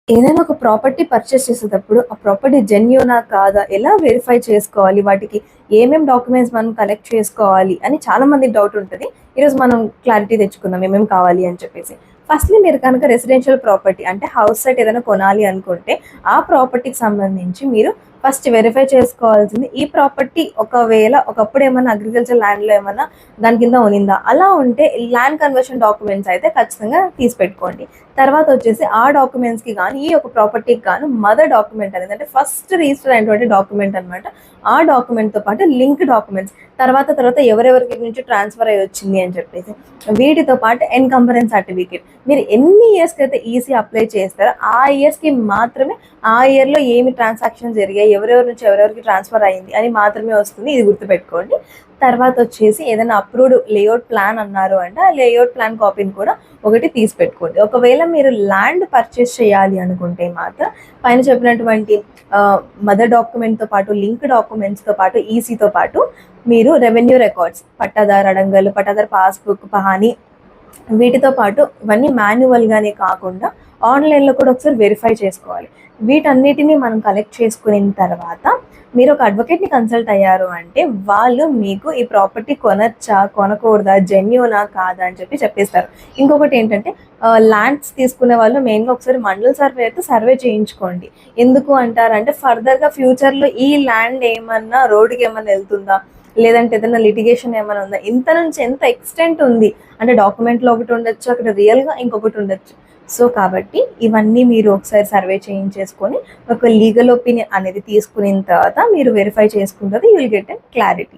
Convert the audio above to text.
ఏదైనా ఒక property purchase చేసేటప్పుడు ఆ ప్రాపర్టీ జెన్యూనా కాదా ఎలా వెరిఫై చేసుకోవాలి? వాటికి ఏమేం డాక్యుమెంట్స్ మనం కలెక్ట్ చేసుకోవాలి అని చాలా మందికి డౌట్ ఉంటది. ఈరోజు మనం క్లారిటీ తెచ్చుకుందాం ఏమేం కావాలి అని చెప్పేసి. ఫస్ట్‌లీ మీరు కనుక రెసిడెన్షియల్ ప్రాపర్టీ అంటే హౌస్ సైట్ ఏదైనా కొనాలి అనుకుంటే, ఆ ప్రాపర్టీకి సంబంధించి మీరు ఫస్ట్ వెరిఫై చేసుకోవాల్సింది ఈ ప్రాపర్టీ ఒకవేళ ఒకప్పుడు ఏమన్నా అగ్రికల్చర్ ల్యాండ్‌లో ఏమన్నా దాని కింద ఉనిందా? అలా ఉంటే ల్యాండ్ కన్వర్షన్ డాక్యుమెంట్స్ అయితే ఖచ్చితంగా తీసి పెట్టుకోండి. తర్వాత వచ్చేసి ఆ డాక్యుమెంట్స్‌కి గానీ, ఈ యొక్క ప్రాపర్టీకి గాను మదర్ డాక్యుమెంట్ అనేది అంటే ఫస్ట్ రిజిస్టర్ అయినటువంటి డాక్యుమెంట్ అనమాట. ఆ డాక్యుమెంట్‌తో పాటు లింక్ డాక్యుమెంట్స్ తర్వాత ఎవరెవరికి నుంచి ట్రాన్స్‌ఫర్ అయ్యి వచ్చింది అని చెప్పేసి. వీటితో పాటు ఎన్కంబరెన్స్ సర్టిఫికేట్. మీరు ఎన్ని ఇయర్స్‌కి అయితే ఈసీ అప్లై చేస్తారో ఆ ఇయర్స్‌కి మాత్రమే ఆ ఇయర్‌లో ఏమి ట్రాన్సాక్షన్స్ జరిగాయి, ఎవరెవరి నుంచి ఎవరెవరికి ట్రాన్స్‌ఫర్ అయింది అని మాత్రమే వస్తుంది. ఇది గుర్తుపెట్టుకోండి. తర్వాత వచ్చేసి ఏదైనా అప్రూవ్డ్ లేఅవుట్ ప్లాన్ అన్నారు అంటే ఆ లేఅవుట్ ప్లాన్ కాపీని కూడా ఒకటి తీసి పెట్టుకోండి. ఒకవేళ మీరు ల్యాండ్ పర్చేస్ చేయాలి అనుకుంటే మాత్రం పైన చెప్పినటువంటి మదర్ డాక్యుమెంట్‌తో పాటు, లింక్ డాక్యుమెంట్స్‌తో పాటు, ఈసీతో పాటు మీరు రెవెన్యూ రికార్డ్స్, పట్టాదారు అడంగల్, పట్టాదారు పాస్‌బుక్, పహానీ వీటితో పాటు ఇవన్నీ మాన్యువల్‌గానే కాకుండా ఆన్‌లైన్‌లో కూడా ఒకసారి వెరిఫై చేసుకోవాలి. వీటన్నిటిని మనం కలెక్ట్ చేసుకున్న తర్వాత మీరు ఒక అడ్వకేట్‌ని కన్సల్ట్ అయ్యారు అంటే వాళ్ళు మీకు ఈ ప్రాపర్టీ కొనొచ్చా? కొనకూడదా? జెన్యూనా? కాదా? అని చెప్పేస్తారు. ఇంకొకటి ఏంటంటే ల్యాండ్స్ తీసుకునే వాళ్ళు మెయిన్‌గా ఒకసారి మండల్ సర్వే అయితే సర్వే చేయించుకోండి. ఎందుకు అంటారంటే ఫర్దర్‌గా ఫ్యూచర్‌లో ఈ ల్యాండ్ ఏమన్నా రోడ్డుకి ఏమన్నా వెళ్తుందా? లేదంటే ఏదైనా లిటిగేషన్ ఏమైనా ఉందా? ఇంత నుంచి ఎంత ఎక్స్‌టెంట్ ఉంది అంటే డాక్యుమెంట్‌లో ఒకటి ఉండొచ్చు, అక్కడ రియల్‌గా ఇంకొకటి ఉండొచ్చు. సో కాబట్టి ఇవన్నీ మీరు ఒకసారి సర్వే చేయించేసుకొని ఒక లీగల్ ఒపీనియన్ అనేది తీసుకున్న తర్వాత మీరు వెరిఫై చేసుకున్న తర్వాత you will get a clarity.